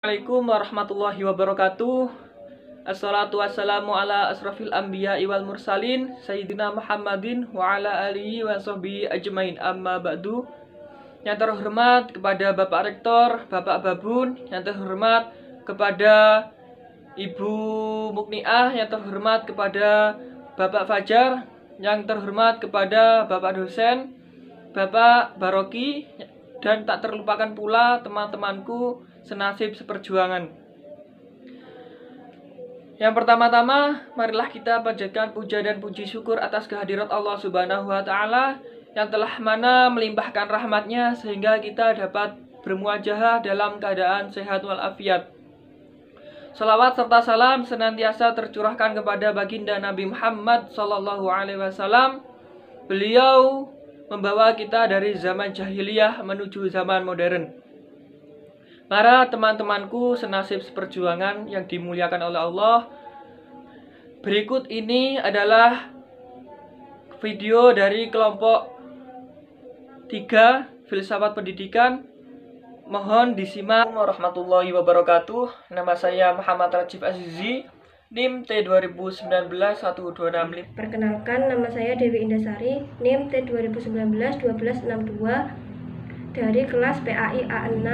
Assalamualaikum warahmatullahi wabarakatuh. Assalatu wassalamu ala asrafil anbiya wal mursalin Sayyidina Muhammadin wa ala alihi wa sahbihi ajmain, amma ba'du. Yang terhormat kepada Bapak Rektor, Bapak Babun. Yang terhormat kepada Ibu Mukniah. Yang terhormat kepada Bapak Fajar. Yang terhormat kepada Bapak dosen, Bapak Baroki. Dan tak terlupakan pula teman-temanku senasib seperjuangan. Yang pertama-tama, marilah kita panjatkan puja dan puji syukur atas kehadirat Allah Subhanahu wa Ta'ala yang telah mana melimpahkan rahmatnya sehingga kita dapat bermuajahah dalam keadaan sehat walafiat. Salawat serta salam senantiasa tercurahkan kepada baginda Nabi Muhammad Sallallahu Alaihi Wasallam. Beliau membawa kita dari zaman jahiliyah menuju zaman modern. Para teman-temanku senasib seperjuangan yang dimuliakan oleh Allah, berikut ini adalah video dari kelompok 3 Filsafat Pendidikan. Mohon disimak. Warahmatullahi wabarakatuh. Nama saya Muhammad Rajif Azizi, NIM T2019-1265. Perkenalkan, nama saya Dewi Indasari, NIM T2019-1262 dari kelas PAI A6,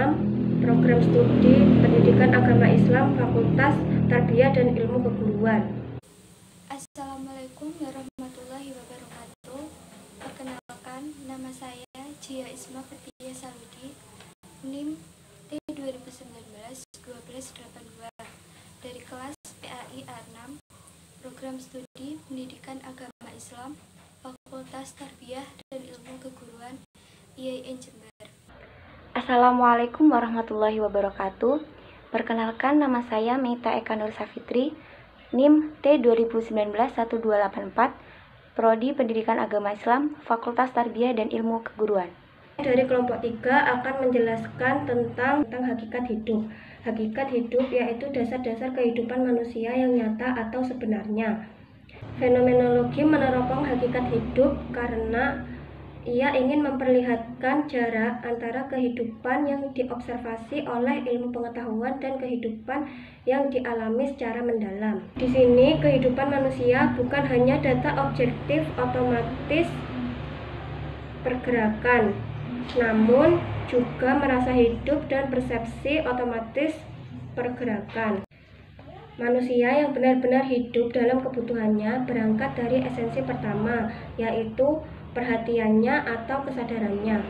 Program Studi Pendidikan Agama Islam, Fakultas Tarbiyah dan Ilmu Keguruan. Assalamualaikum warahmatullahi wabarakatuh. Perkenalkan, nama saya Jia Isma Pertiya Saludi, NIM T2019-1282 dari kelas PAI A6, Program Studi Pendidikan Agama Islam, Fakultas Tarbiyah dan Ilmu Keguruan, IAIN Jember. Assalamualaikum warahmatullahi wabarakatuh. Perkenalkan, nama saya Meita Eka Nur Safitri, NIM T2019-1284, Prodi Pendidikan Agama Islam, Fakultas Tarbiyah dan Ilmu Keguruan. Dari kelompok 3 akan menjelaskan tentang hakikat hidup. Hakikat hidup yaitu dasar-dasar kehidupan manusia yang nyata atau sebenarnya. Fenomenologi meneropong hakikat hidup karena ia ingin memperlihatkan jarak antara kehidupan yang diobservasi oleh ilmu pengetahuan dan kehidupan yang dialami secara mendalam. Di sini kehidupan manusia bukan hanya data objektif otomatis pergerakan, namun juga merasa hidup dan persepsi otomatis pergerakan. Manusia yang benar-benar hidup dalam kebutuhannya berangkat dari esensi pertama, yaitu perhatiannya atau kesadarannya.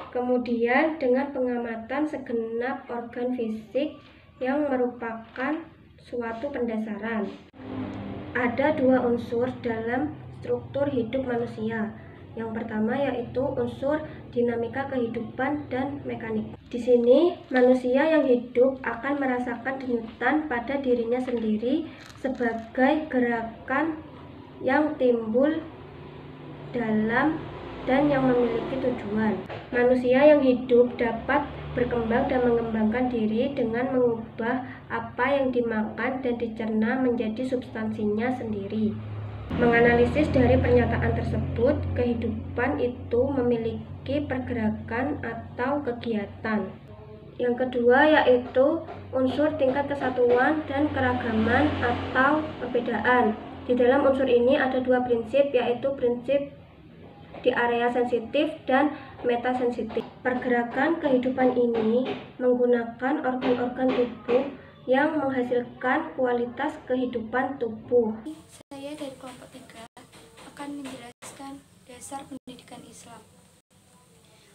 Kemudian dengan pengamatan segenap organ fisik yang merupakan suatu pendasaran. Ada 2 unsur dalam struktur hidup manusia. Yang pertama yaitu unsur dinamika kehidupan dan mekanik. Di sini manusia yang hidup akan merasakan denyutan pada dirinya sendiri sebagai gerakan yang timbul dalam dan yang memiliki tujuan. Manusia yang hidup dapat berkembang dan mengembangkan diri dengan mengubah apa yang dimakan dan dicerna menjadi substansinya sendiri. Menganalisis dari pernyataan tersebut, kehidupan itu memiliki pergerakan atau kegiatan. Yang kedua yaitu unsur tingkat kesatuan dan keragaman atau perbedaan. Di dalam unsur ini ada 2 prinsip, yaitu prinsip di area sensitif dan metasensitif. Pergerakan kehidupan ini menggunakan organ-organ tubuh yang menghasilkan kualitas kehidupan tubuh. Saya dari kelompok 3 akan menjelaskan dasar pendidikan Islam.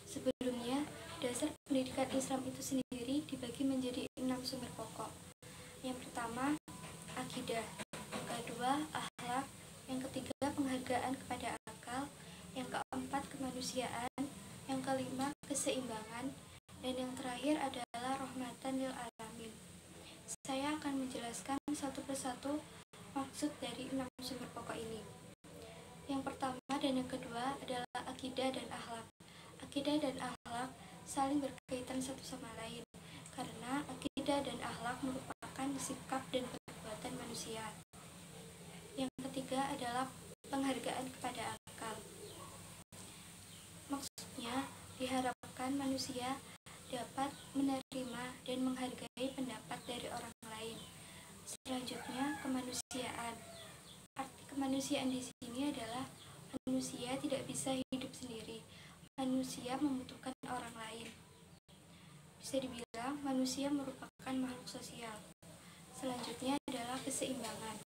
Sebelumnya, dasar pendidikan Islam itu sendiri dibagi menjadi 6 sumber pokok. Yang pertama, akidah. Yang kedua, akhlak. Yang ketiga, penghargaan kepada akal. Yang keempat, kemanusiaan. Yang kelima, keseimbangan. Dan yang terakhir adalah rahmatan lil alamin. Saya akan menjelaskan satu persatu maksud dari 6 sumber pokok ini. Yang pertama dan yang kedua adalah akidah dan akhlak. Akidah dan akhlak saling berkaitan satu sama lain, karena akidah dan akhlak merupakan sikap dan perbuatan manusia. Yang ketiga adalah penghargaan kepada akal. Maksudnya, diharapkan manusia dapat menerima dan menghargai pendapat Kemanusiaan di sini adalah manusia tidak bisa hidup sendiri. Manusia membutuhkan orang lain. Bisa dibilang manusia merupakan makhluk sosial. Selanjutnya adalah keseimbangan.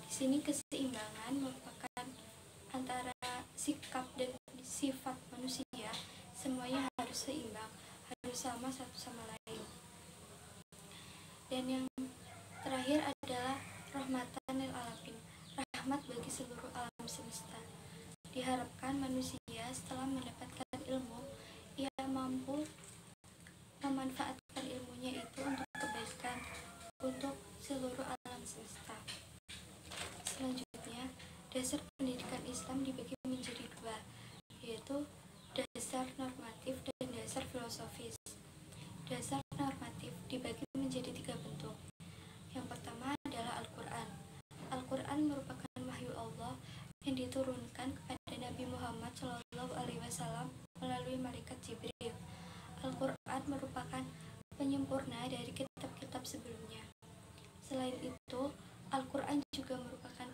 Di sini keseimbangan merupakan antara sikap dan sifat manusia, semuanya harus seimbang, harus sama satu sama lain. Dan yang terakhir adalah rahmatan lil alamin, rahmat bagi seluruh alam semesta. Diharapkan manusia setelah mendapatkan ilmu, ia mampu memanfaatkan ilmunya itu untuk kebaikan, untuk seluruh alam semesta. Selanjutnya, dasar pendidikan Islam dibagi menjadi dua, yaitu dasar normatif dan dasar filosofis. Dasar normatif dibagi menjadi 3 bentuk. Yang pertama adalah Al-Quran. Al-Quran merupakan wahyu Allah yang diturunkan kepada Nabi Muhammad SAW melalui malaikat Jibril. Al-Quran merupakan penyempurna dari kitab-kitab sebelumnya. Selain itu, Al-Quran juga merupakan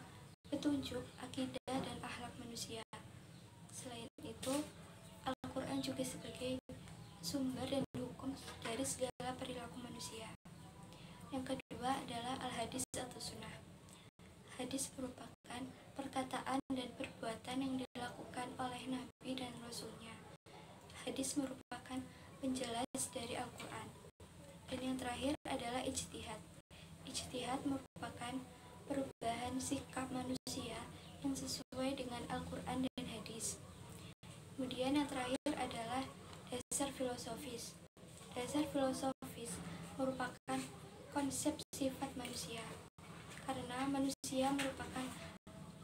petunjuk akidah dan akhlak manusia. Selain itu, Al-Quran juga sebagai sumber dan hukum dari segala perilaku manusia. Yang kedua adalah Al-Hadis atau Sunnah. Hadis merupakan perkataan dan perbuatan yang dilakukan oleh Nabi dan Rasulnya. Hadis merupakan penjelas dari Al-Quran. Dan yang terakhir adalah ijtihad. Ijtihad merupakan perubahan sikap manusia yang sesuai dengan Al-Quran dan hadis. Kemudian yang terakhir adalah dasar filosofis. Dasar filosofis merupakan konsep sifat manusia. Karena manusia merupakan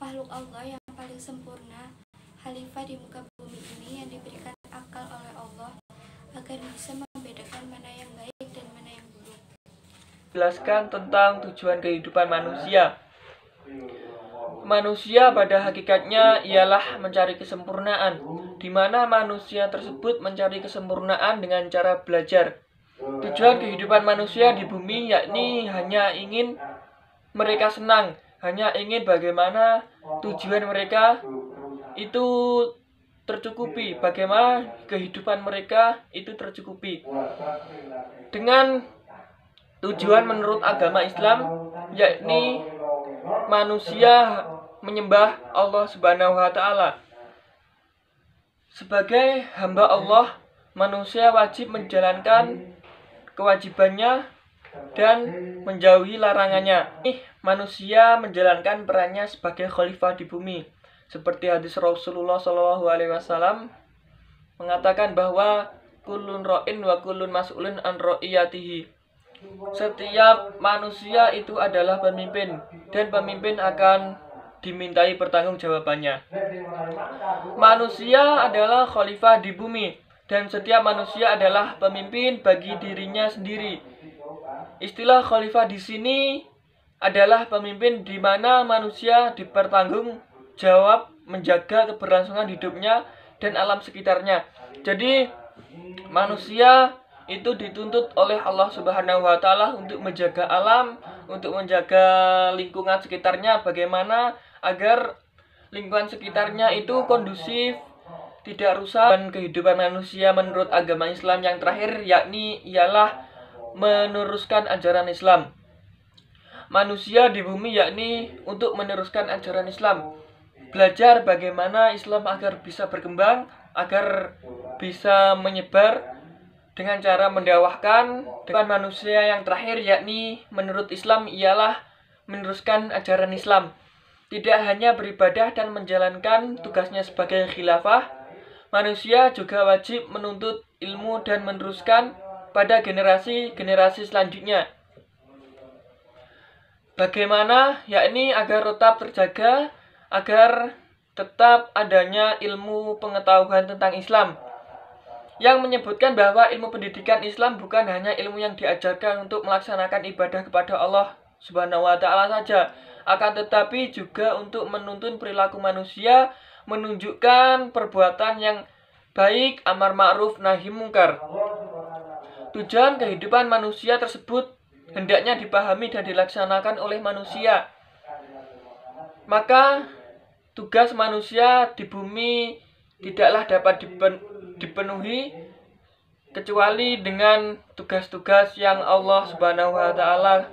makhluk Allah yang paling sempurna, khalifah di muka bumi ini yang diberikan akal oleh Allah agar bisa membedakan mana yang baik dan mana yang buruk. Jelaskan tentang tujuan kehidupan manusia. Manusia pada hakikatnya ialah mencari kesempurnaan, di mana manusia tersebut mencari kesempurnaan dengan cara belajar. Tujuan kehidupan manusia di bumi yakni hanya ingin mereka senang, hanya ingin bagaimana tujuan mereka itu tercukupi, bagaimana kehidupan mereka itu tercukupi. Dengan tujuan menurut agama Islam yakni manusia menyembah Allah Subhanahu wa taala. Sebagai hamba Allah, manusia wajib menjalankan kewajibannya dan menjauhi larangannya. Manusia menjalankan perannya sebagai khalifah di bumi. Seperti hadis Rasulullah SAW mengatakan bahwa kullun ra'in wa kullun mas'ulun an ra'iyatihi. Setiap manusia itu adalah pemimpin dan pemimpin akan dimintai pertanggungjawabannya. Manusia adalah khalifah di bumi dan setiap manusia adalah pemimpin bagi dirinya sendiri. Istilah khalifah di sini adalah pemimpin di mana manusia dipertanggungjawab menjaga keberlangsungan hidupnya dan alam sekitarnya. Jadi manusia itu dituntut oleh Allah Subhanahu wa taala untuk menjaga alam, untuk menjaga lingkungan sekitarnya, bagaimana agar lingkungan sekitarnya itu kondusif, tidak rusak. Dan kehidupan manusia menurut agama Islam yang terakhir yakni ialah meneruskan ajaran Islam. Manusia di bumi yakni untuk meneruskan ajaran Islam, belajar bagaimana Islam agar bisa berkembang, agar bisa menyebar dengan cara mendakwahkan. Dengan manusia yang terakhir yakni menurut Islam ialah meneruskan ajaran Islam. Tidak hanya beribadah dan menjalankan tugasnya sebagai khilafah, manusia juga wajib menuntut ilmu dan meneruskan pada generasi-generasi selanjutnya. Bagaimana? Yakni agar tetap terjaga, agar tetap adanya ilmu pengetahuan tentang Islam, yang menyebutkan bahwa ilmu pendidikan Islam bukan hanya ilmu yang diajarkan untuk melaksanakan ibadah kepada Allah Subhanahu wa taala saja, akan tetapi juga untuk menuntun perilaku manusia, menunjukkan perbuatan yang baik, amar ma'ruf nahi mungkar. Tujuan kehidupan manusia tersebut hendaknya dipahami dan dilaksanakan oleh manusia. Maka tugas manusia di bumi tidaklah dapat dipenuhi kecuali dengan tugas-tugas yang Allah Subhanahu wa Ta'ala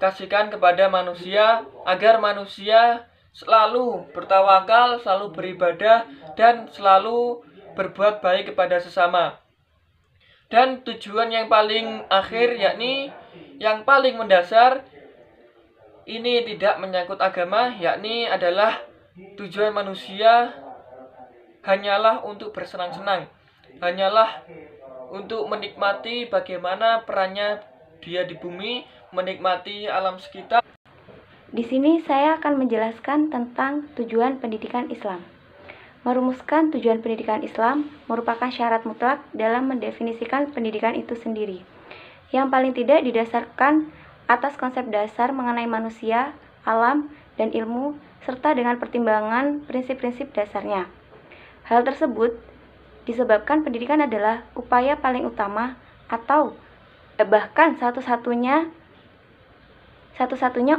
kasihkan kepada manusia, agar manusia selalu bertawakal, selalu beribadah, dan selalu berbuat baik kepada sesama. Dan tujuan yang paling akhir, yakni yang paling mendasar, ini tidak menyangkut agama, yakni adalah tujuan manusia hanyalah untuk bersenang-senang, hanyalah untuk menikmati bagaimana perannya dia di bumi, menikmati alam sekitar. Di sini saya akan menjelaskan tentang tujuan pendidikan Islam. Merumuskan tujuan pendidikan Islam merupakan syarat mutlak dalam mendefinisikan pendidikan itu sendiri, yang paling tidak didasarkan atas konsep dasar mengenai manusia, alam, dan ilmu, serta dengan pertimbangan prinsip-prinsip dasarnya. Hal tersebut disebabkan pendidikan adalah upaya paling utama atau bahkan satu-satunya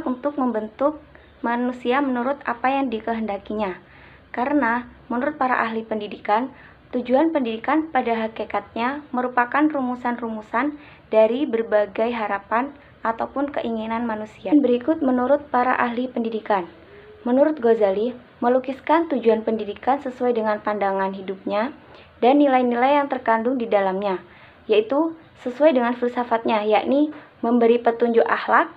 untuk membentuk manusia menurut apa yang dikehendakinya. Karena menurut para ahli pendidikan, tujuan pendidikan pada hakikatnya merupakan rumusan-rumusan dari berbagai harapan ataupun keinginan manusia. Berikut menurut para ahli pendidikan. Menurut Ghazali, melukiskan tujuan pendidikan sesuai dengan pandangan hidupnya dan nilai-nilai yang terkandung di dalamnya, yaitu sesuai dengan filsafatnya, yakni memberi petunjuk akhlak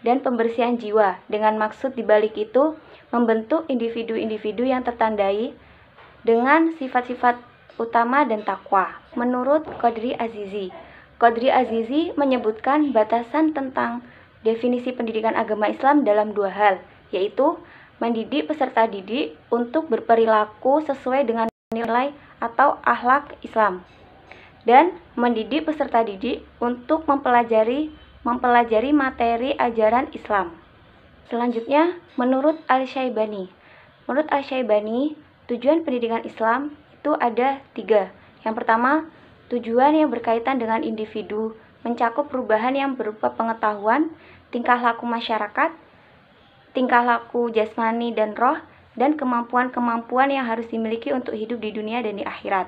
dan pembersihan jiwa, dengan maksud dibalik itu membentuk individu-individu yang tertandai dengan sifat-sifat utama dan takwa. Menurut Qadri Azizi menyebutkan batasan tentang definisi pendidikan agama Islam dalam dua hal, yaitu mendidik peserta didik untuk berperilaku sesuai dengan nilai atau akhlak Islam, dan mendidik peserta didik untuk mempelajari materi ajaran Islam. Selanjutnya, menurut Al-Syaibani, tujuan pendidikan Islam itu ada 3. Yang pertama, tujuan yang berkaitan dengan individu, mencakup perubahan yang berupa pengetahuan, tingkah laku masyarakat, tingkah laku jasmani dan roh, dan kemampuan-kemampuan yang harus dimiliki untuk hidup di dunia dan di akhirat.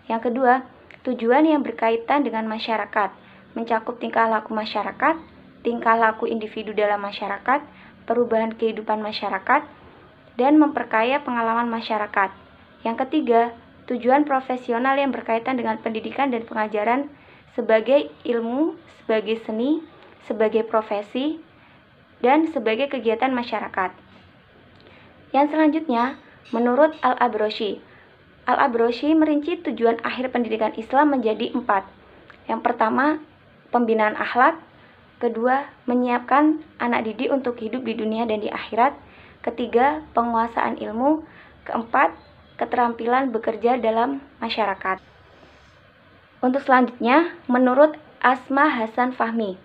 Yang kedua, tujuan yang berkaitan dengan masyarakat, mencakup tingkah laku masyarakat, tingkah laku individu dalam masyarakat, perubahan kehidupan masyarakat, dan memperkaya pengalaman masyarakat. Yang ketiga, tujuan profesional yang berkaitan dengan pendidikan dan pengajaran sebagai ilmu, sebagai seni, sebagai profesi, dan sebagai kegiatan masyarakat. Yang selanjutnya, menurut Al-Abrashi merinci tujuan akhir pendidikan Islam menjadi 4. Yang pertama, pembinaan akhlak. Kedua, menyiapkan anak didik untuk hidup di dunia dan di akhirat. Ketiga, penguasaan ilmu. Keempat, keterampilan bekerja dalam masyarakat. Untuk selanjutnya, menurut Asma Hasan Fahmi,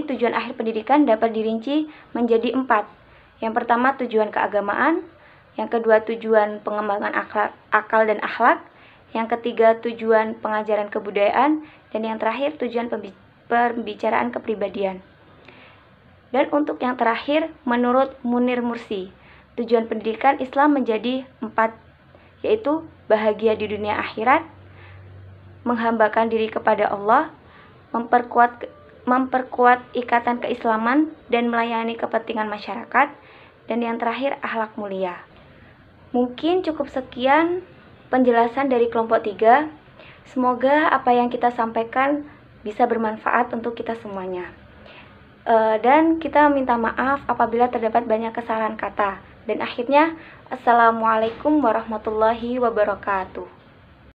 tujuan akhir pendidikan dapat dirinci menjadi 4. Yang pertama, tujuan keagamaan. Yang kedua, tujuan pengembangan akal dan akhlak. Yang ketiga, tujuan pengajaran kebudayaan. Dan yang terakhir, tujuan pembicaraan kepribadian. Dan untuk yang terakhir, menurut Munir Mursi, tujuan pendidikan Islam menjadi 4, yaitu bahagia di dunia akhirat, menghambakan diri kepada Allah, memperkuat ikatan keislaman, dan melayani kepentingan masyarakat, dan yang terakhir, akhlak mulia. Mungkin cukup sekian penjelasan dari kelompok 3. Semoga apa yang kita sampaikan bisa bermanfaat untuk kita semuanya. Dan kita minta maaf apabila terdapat banyak kesalahan kata. Dan akhirnya, Assalamualaikum warahmatullahi wabarakatuh.